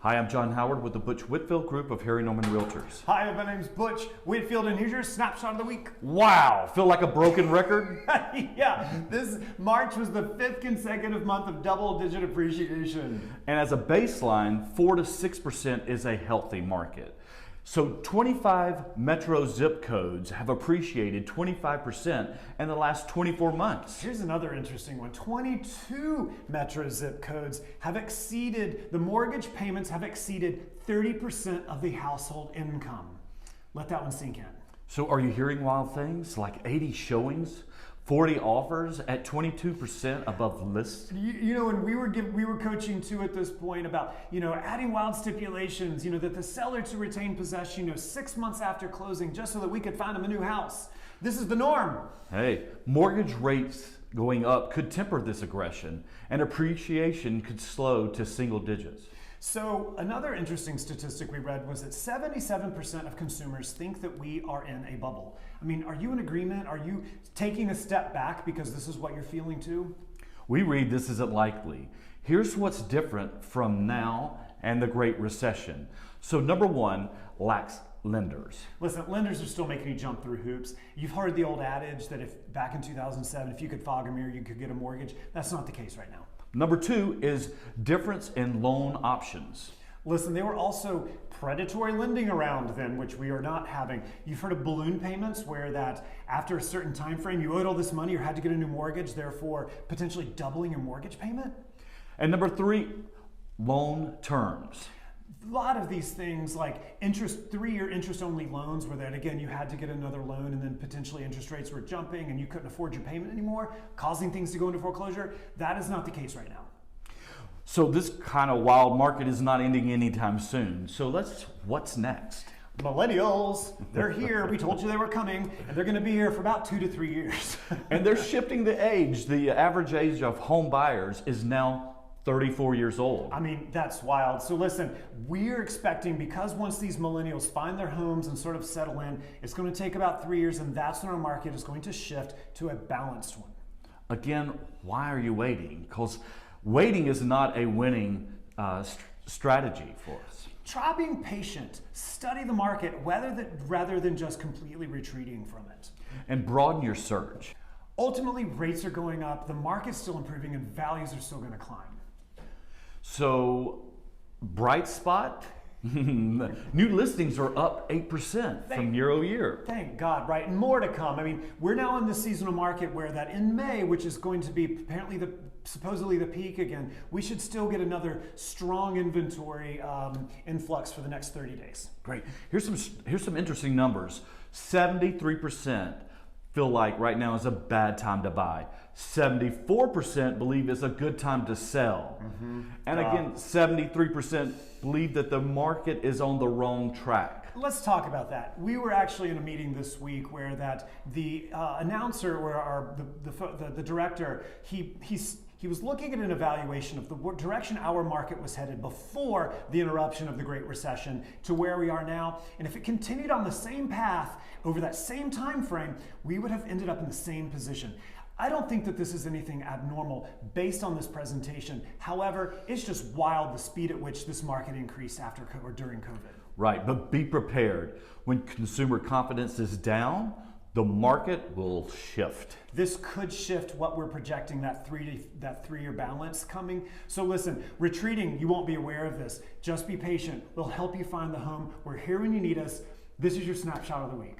Hi, I'm Jon Howard with the Butch Whitfield Group of Harry Norman Realtors. Hi, my name's Butch Whitfield, and here's your snapshot of the week. Wow, feel like a broken record? Yeah, this March was the 5th consecutive month of double-digit appreciation. And as a baseline, 4 to 6% is a healthy market. So 25 metro zip codes have appreciated 25% in the last 24 months. Here's another interesting one. 22 metro zip codes have exceeded, the mortgage payments have exceeded 30% of the household income. Let that one sink in. So are you hearing wild things like 80 showings, 40 offers at 22% above list? You know, and we were coaching too at this point about, adding wild stipulations, that the seller to retain possession, 6 months after closing, just so that we could find them a new house. This is the norm. Hey, mortgage rates going up could temper this aggression, and appreciation could slow to single digits. So another interesting statistic we read was that 77% of consumers think that we are in a bubble. I mean, are you in agreement? Are you taking a step back because this is what you're feeling too? We read this isn't likely. Here's what's different from now and the Great Recession. So number one, lacks lenders. Listen, lenders are still making you jump through hoops. You've heard the old adage that if back in 2007, if you could fog a mirror, you could get a mortgage. That's not the case right now. Number two is difference in loan options. Listen, they were also predatory lending around then, which we are not having. You've heard of balloon payments, where that after a certain time frame, you owed all this money or had to get a new mortgage, therefore potentially doubling your mortgage payment. And number three, loan terms. A lot of these things like 3-year interest-only loans, where then again you had to get another loan and then potentially interest rates were jumping and you couldn't afford your payment anymore, causing things to go into foreclosure. That is not the case right now. So this kind of wild market is not ending anytime soon. So what's next? Millennials, they're here. We told you they were coming, and they're going to be here for about 2 to 3 years. And they're shifting the age. The average age of home buyers is now 34 years old. I mean, that's wild. So listen, we're expecting, because once these millennials find their homes and sort of settle in, it's going to take about 3 years, and that's when our market is going to shift to a balanced one. Again, why are you waiting? Because waiting is not a winning strategy for us. Try being patient. Study the market rather than just completely retreating from it. And broaden your search. Ultimately, rates are going up, the market's still improving, and values are still going to climb. So, bright spot, new listings are up 8% from year over year. Thank God, right? And more to come. I mean, we're now in the seasonal market where that in May, which is going to be apparently supposedly the peak again, we should still get another strong inventory influx for the next 30 days. Great. Here's some interesting numbers. 73% feel like right now is a bad time to buy. 74% believe it's a good time to sell. And again, 73% believe that the market is on the wrong track. Let's talk about that. We were actually in a meeting this week where that the announcer or the director, he was looking at an evaluation of the direction our market was headed before the interruption of the Great Recession to where we are now. And if it continued on the same path over that same time frame, we would have ended up in the same position. I don't think that this is anything abnormal based on this presentation. However, it's just wild the speed at which this market increased after or during COVID. Right, but be prepared. When consumer confidence is down, the market will shift. This could shift what we're projecting, that 3-year balance coming. So listen, retreating, you won't be aware of this. Just be patient. We'll help you find the home. We're here when you need us. This is your snapshot of the week.